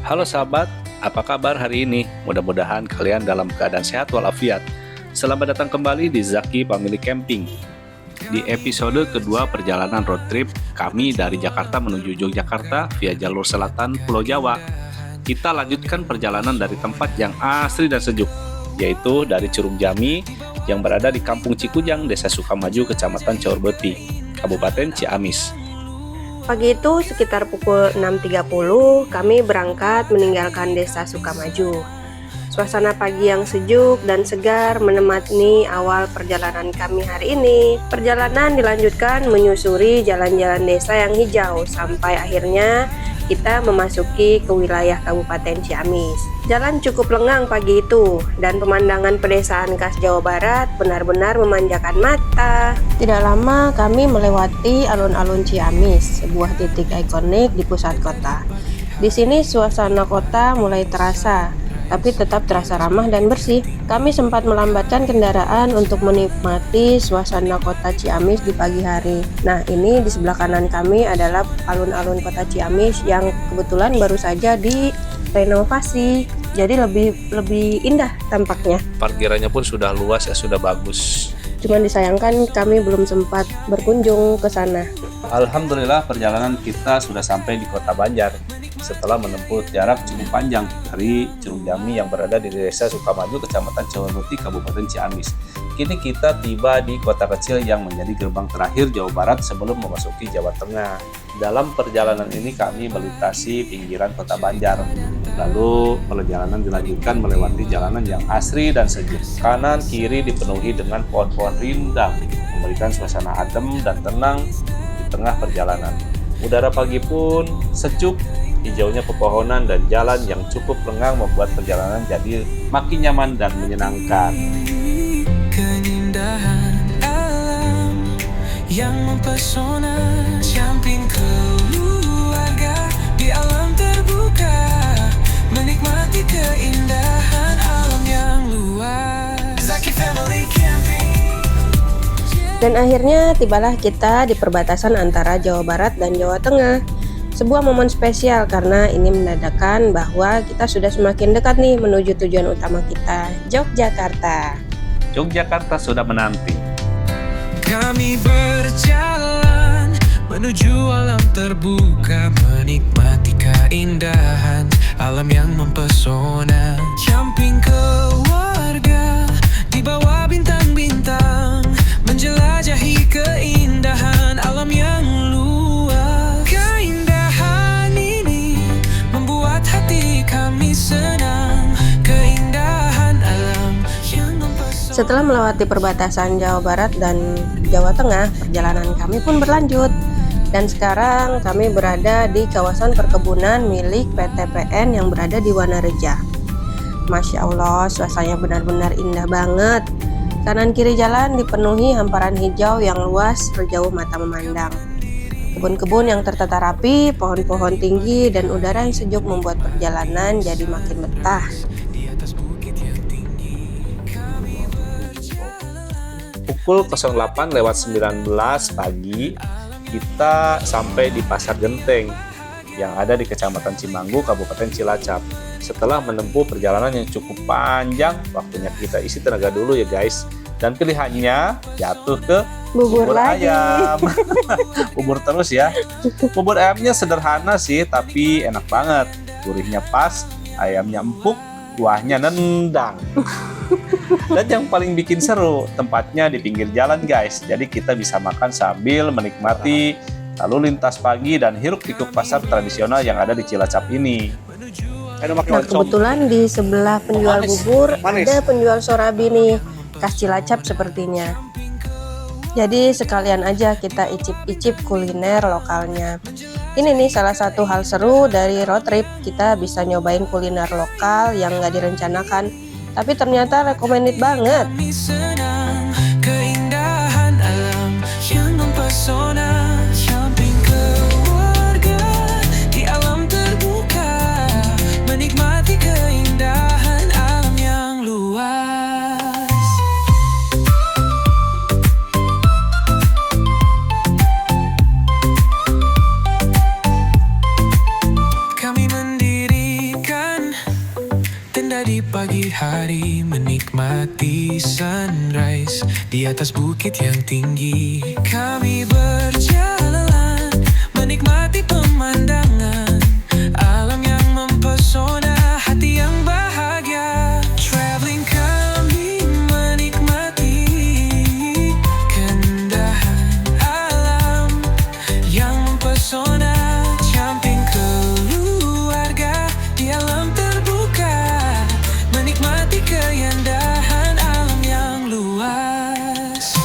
Halo sahabat, apa kabar hari ini? Mudah-mudahan kalian dalam keadaan sehat walafiat. Selamat datang kembali di Zaki Family Camping. Di episode kedua perjalanan road trip kami dari Jakarta menuju Yogyakarta via jalur selatan Pulau Jawa. Kita lanjutkan perjalanan dari tempat yang asri dan sejuk, yaitu dari Curug Jami yang berada di Kampung Cikujang, Desa Sukamaju, Kecamatan Caurbeti, Kabupaten Ciamis. Pagi itu sekitar pukul 6.30 kami berangkat meninggalkan Desa Sukamaju. Suasana pagi yang sejuk dan segar menemani awal perjalanan kami hari ini. Perjalanan dilanjutkan menyusuri jalan-jalan desa yang hijau sampai akhirnya kita memasuki ke wilayah Kabupaten Ciamis. Jalan cukup lengang pagi itu dan pemandangan pedesaan khas Jawa Barat benar-benar memanjakan mata. Tidak lama kami melewati alun-alun Ciamis, sebuah titik ikonik di pusat kota. Di sini suasana kota mulai terasa, tapi tetap terasa ramah dan bersih. Kami sempat melambatkan kendaraan untuk menikmati suasana kota Ciamis di pagi hari. Nah, ini di sebelah kanan kami adalah alun-alun kota Ciamis yang kebetulan baru saja direnovasi. Jadi lebih indah tampaknya. Parkirannya pun sudah luas ya, sudah bagus. Cuman disayangkan kami belum sempat berkunjung ke sana. Alhamdulillah perjalanan kita sudah sampai di Kota Banjar setelah menempuh jarak cukup panjang dari Curug Jami yang berada di Desa Sukamaju, Kecamatan Caurbeti, Kabupaten Ciamis. Kini kita tiba di kota kecil yang menjadi gerbang terakhir Jawa Barat sebelum memasuki Jawa Tengah. Dalam perjalanan ini kami melintasi pinggiran Kota Banjar. Lalu perjalanan dilanjutkan melewati jalanan yang asri dan sejuk. Kanan kiri dipenuhi dengan pohon-pohon rindang, memberikan suasana adem dan tenang di tengah perjalanan. Udara pagi pun sejuk, hijaunya pepohonan dan jalan yang cukup lengang membuat perjalanan jadi makin nyaman dan menyenangkan. Keindahan alam yang mempesona, camping keluarga di alam terbuka, menikmati keindahan alam yang luas. Zaki Family Camping. Dan akhirnya tibalah kita di perbatasan antara Jawa Barat dan Jawa Tengah. Sebuah momen spesial karena ini menandakan bahwa kita sudah semakin dekat nih menuju tujuan utama kita, Yogyakarta. Yogyakarta sudah menanti. Kami berjalan menuju alam terbuka, menikmati keindahan alam yang mempesona. Camping keluarga di bawah bintang-bintang, menjelajahi keindahan alam yang luas. Keindahan ini membuat hati kami senang. Keindahan alam yang mempesona. Setelah melewati perbatasan Jawa Barat dan Jawa Tengah, perjalanan kami pun berlanjut. Dan sekarang kami berada di kawasan perkebunan milik PT PN yang berada di Wanareja. Masya Allah, suasananya benar-benar indah banget. Kanan kiri jalan dipenuhi hamparan hijau yang luas sejauh mata memandang. Kebun-kebun yang tertata rapi, pohon-pohon tinggi, dan udara yang sejuk membuat perjalanan jadi makin betah. Pukul 08.19 pagi, kita sampai di Pasar Genteng yang ada di Kecamatan Cimanggu, Kabupaten Cilacap. Setelah menempuh perjalanan yang cukup panjang, waktunya kita isi tenaga dulu ya guys. Dan pilihannya jatuh ke Bubur lagi. ayam. Bubur terus ya. Bubur ayamnya sederhana sih, tapi enak banget. Gurihnya pas, ayamnya empuk, kuahnya nendang. Dan yang paling bikin seru, tempatnya di pinggir jalan guys. Jadi kita bisa makan sambil menikmati lalu lintas pagi dan hiruk pikuk pasar tradisional yang ada di Cilacap ini. Nah, kebetulan di sebelah penjual bubur ada penjual sorabi nih, khas Cilacap sepertinya. Jadi sekalian aja kita icip-icip kuliner lokalnya. Ini nih salah satu hal seru dari road trip, kita bisa nyobain kuliner lokal yang nggak direncanakan, tapi ternyata recommended banget. Kami senang keindahan alam yang mempesona. Camping keluarga di alam terbuka, menikmati keindahan alam yang luas. Kami mendirikan pagi hari menikmati sunrise di atas bukit yang tinggi. Kami berjalan menikmati pemandangan alam yang mempesona, hati yang bahagia. Traveling kami menikmati keindahan alam yang mempesona. Camping keluarga di alam terbuka, menikmati keindahan alam yang luas.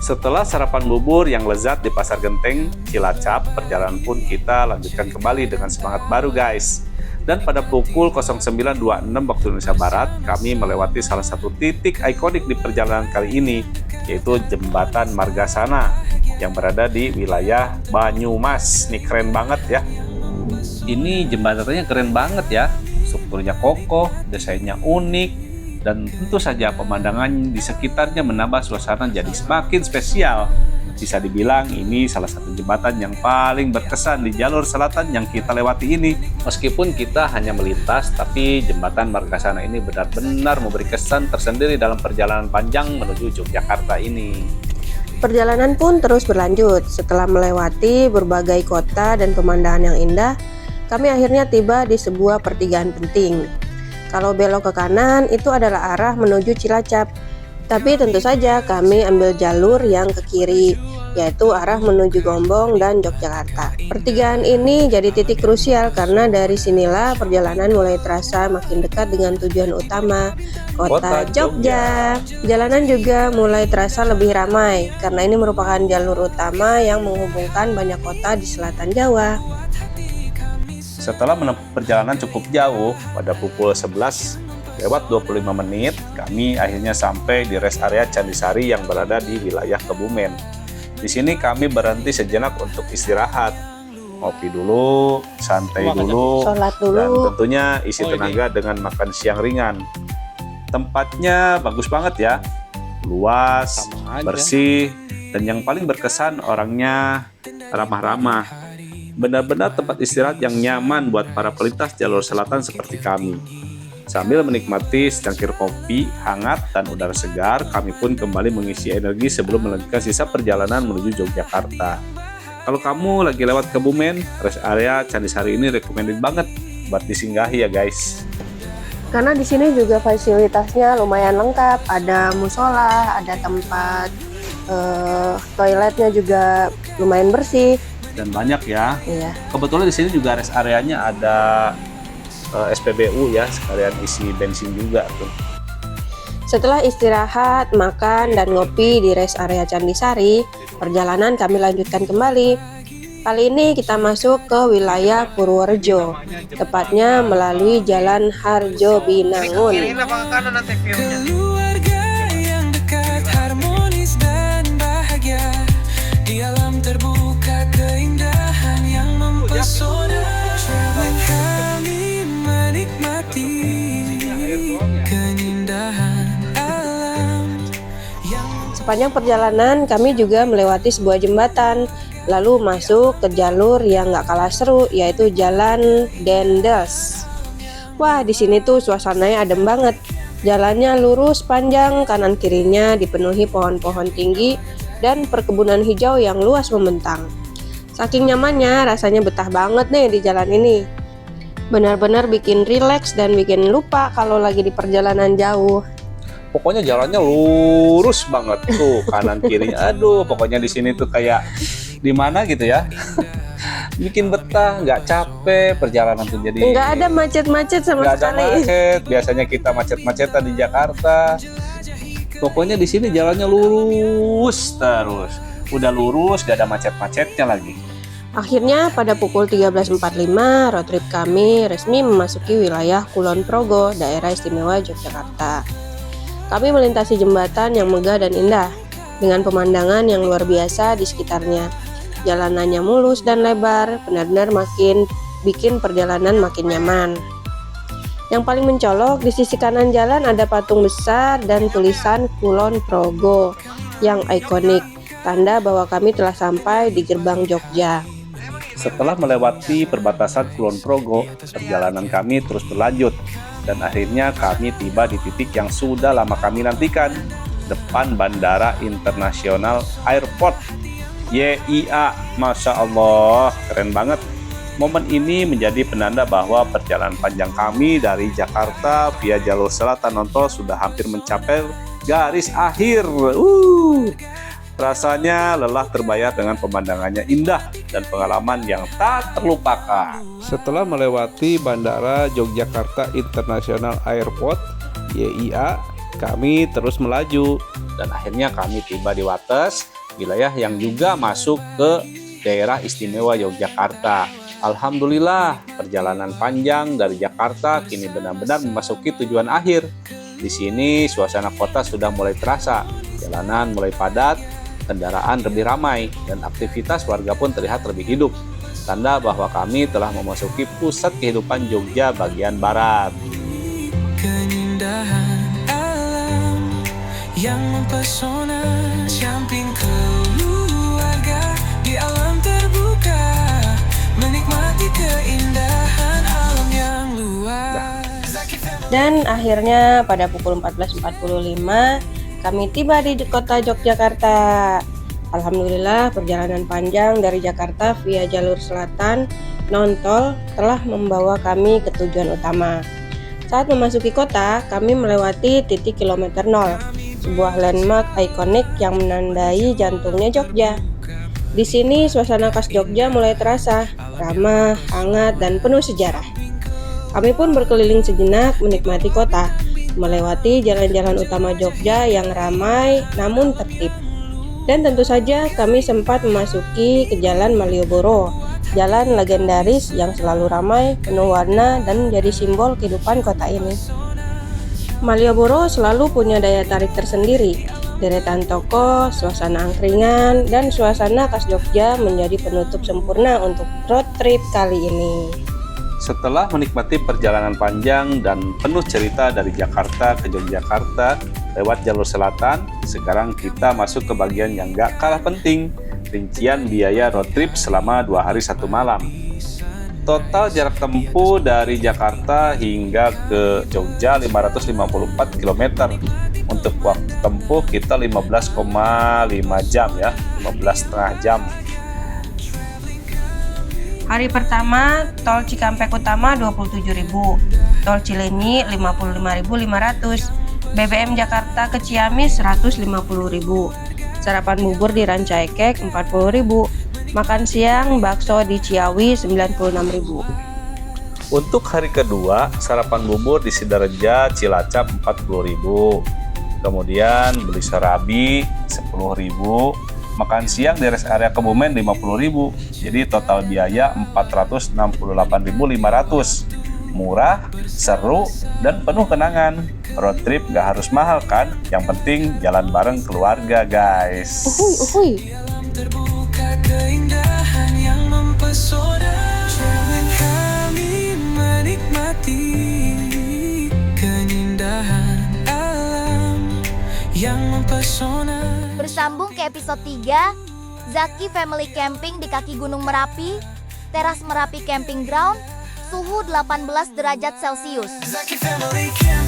Setelah sarapan bubur yang lezat di Pasar Genteng, Cilacap, perjalanan pun kita lanjutkan kembali dengan semangat baru guys. Dan pada pukul 09.26 waktu Indonesia Barat, kami melewati salah satu titik ikonik di perjalanan kali ini, yaitu Jembatan Margasana yang berada di wilayah Banyumas. Nih keren banget ya. Ini jembatannya keren banget ya. Strukturnya kokoh, desainnya unik, dan tentu saja pemandangan di sekitarnya menambah suasana jadi semakin spesial. Bisa dibilang ini salah satu jembatan yang paling berkesan di jalur selatan yang kita lewati ini. Meskipun kita hanya melintas, tapi jembatan Margasana ini benar-benar memberi kesan tersendiri dalam perjalanan panjang menuju Yogyakarta ini. Perjalanan pun terus berlanjut. Setelah melewati berbagai kota dan pemandangan yang indah, kami akhirnya tiba di sebuah pertigaan penting. Kalau belok ke kanan, itu adalah arah menuju Cilacap. Tapi tentu saja kami ambil jalur yang ke kiri, yaitu arah menuju Gombong dan Yogyakarta. Pertigaan ini jadi titik krusial karena dari sinilah perjalanan mulai terasa makin dekat dengan tujuan utama, kota Jogja. Jalanan juga mulai terasa lebih ramai karena ini merupakan jalur utama yang menghubungkan banyak kota di selatan Jawa. Setelah menempuh perjalanan cukup jauh, pada pukul 11 lewat 25 menit, kami akhirnya sampai di rest area Candisari yang berada di wilayah Kebumen. Di sini kami berhenti sejenak untuk istirahat, ngopi dulu, santai dulu, Sholat dulu. dan tentunya isi tenaga dengan makan siang ringan. Tempatnya bagus banget ya, luas, bersih, dan yang paling berkesan orangnya ramah-ramah. Benar-benar tempat istirahat yang nyaman buat para pelintas jalur selatan seperti kami. Sambil menikmati secangkir kopi hangat dan udara segar, kami pun kembali mengisi energi sebelum melanjutkan sisa perjalanan menuju Yogyakarta. Kalau kamu lagi lewat Kebumen, rest area Candisari ini recommended banget buat disinggahi ya guys. Karena di sini juga fasilitasnya lumayan lengkap, ada musola, ada tempat toiletnya juga lumayan bersih. Dan banyak ya. Iya. Kebetulan di sini juga rest areanya ada SPBU ya, sekalian isi bensin juga tuh. Setelah istirahat, makan, dan ngopi di rest area Candisari, perjalanan kami lanjutkan kembali. Kali ini kita masuk ke wilayah Purworejo, tepatnya melalui Jalan Harjo Binangun. Keluarga yang dekat, harmonis dan bahagia di alam terbuka, keindahan yang mempesona. Kami menikmati keindahan alam yang... Sepanjang perjalanan kami juga melewati sebuah jembatan, lalu masuk ke jalur yang gak kalah seru, yaitu Jalan Dendels. Wah, di sini tuh suasananya adem banget. Jalannya lurus panjang, kanan kirinya dipenuhi pohon-pohon tinggi dan perkebunan hijau yang luas membentang. Saking nyamannya, rasanya betah banget nih di jalan ini. Benar-benar bikin rileks dan bikin lupa kalau lagi di perjalanan jauh. Pokoknya jalannya lurus banget tuh, kanan kiri. Aduh, pokoknya di sini tuh kayak di mana gitu ya. Bikin betah, nggak capek, perjalanan tuh jadi Nggak ada macet-macet sama nggak ada sekali. macet. Biasanya kita macet-macetan di Jakarta. Pokoknya di sini jalannya lurus terus. Udah lurus, gak ada macet-macetnya lagi. Akhirnya pada pukul 13.45 road trip kami resmi memasuki wilayah Kulon Progo, daerah istimewa Yogyakarta. Kami melintasi jembatan yang megah dan indah dengan pemandangan yang luar biasa di sekitarnya. Jalanannya mulus dan lebar, benar-benar makin bikin perjalanan makin nyaman. Yang paling mencolok, di sisi kanan jalan ada patung besar dan tulisan Kulon Progo yang ikonik, tanda bahwa kami telah sampai di gerbang Jogja. Setelah melewati perbatasan Kulon Progo, perjalanan kami terus berlanjut dan akhirnya kami tiba di titik yang sudah lama kami nantikan, depan Bandara Internasional Airport YIA. Masya Allah, keren banget. Momen ini menjadi penanda bahwa perjalanan panjang kami dari Jakarta via jalur selatan non-tol sudah hampir mencapai garis akhir. Rasanya lelah terbayar dengan pemandangannya indah dan pengalaman yang tak terlupakan. Setelah melewati Bandara Yogyakarta International Airport YIA, kami terus melaju dan akhirnya kami tiba di Wates, wilayah yang juga masuk ke daerah istimewa Yogyakarta. Alhamdulillah, perjalanan panjang dari Jakarta kini benar-benar memasuki tujuan akhir. Di sini suasana kota sudah mulai terasa, jalanan mulai padat, kendaraan lebih ramai, dan aktivitas warga pun terlihat lebih hidup. Tanda bahwa kami telah memasuki pusat kehidupan Jogja bagian barat. Keindahan alam yang mempesona, samping keluarga di alam terbuka, menikmati keindahan alam yang luas. Dan akhirnya pada pukul 14.45 kami tiba di kota Yogyakarta. Alhamdulillah, perjalanan panjang dari Jakarta via jalur selatan non-tol telah membawa kami ke tujuan utama. Saat memasuki kota, kami melewati titik kilometer 0, sebuah landmark ikonik yang menandai jantungnya Jogja. Di sini suasana khas Jogja mulai terasa, ramah, hangat, dan penuh sejarah. Kami pun berkeliling sejenak menikmati kota, melewati jalan-jalan utama Jogja yang ramai namun tertib. Dan tentu saja kami sempat memasuki ke Jalan Malioboro, jalan legendaris yang selalu ramai, penuh warna, dan menjadi simbol kehidupan kota ini. Malioboro selalu punya daya tarik tersendiri. Deretan toko, suasana angkringan, dan suasana khas Jogja menjadi penutup sempurna untuk road trip kali ini. Setelah menikmati perjalanan panjang dan penuh cerita dari Jakarta ke Yogyakarta lewat jalur selatan, sekarang kita masuk ke bagian yang gak kalah penting, rincian biaya road trip selama 2 hari 1 malam. Total jarak tempuh dari Jakarta hingga ke Jogja 554 km. Untuk waktu tempuh kita 15,5 jam ya, 15,5 jam. Hari pertama, tol Cikampek Utama 27.000, tol Cilenyi 55.500, BBM Jakarta ke Ciamis 150.000, sarapan bubur di Rancaikek 40.000, makan siang bakso di Ciawi 96.000. Untuk hari kedua, sarapan bubur di Sidareja Cilacap 40.000, kemudian beli serabi 10.000, makan siang di rest area Kebumen 50.000, jadi total biaya 468.500. Murah, seru, dan penuh kenangan. Road trip gak harus mahal kan? Yang penting jalan bareng keluarga, guys. Uhuy. Terbuka keindahan yang mempesona, kami menikmati keindahan alam yang mempesona. Bersambung ke episode 3, Zaki Family Camping di kaki Gunung Merapi, teras Merapi Camping Ground, suhu 18 derajat Celcius. Zaki Family Camping.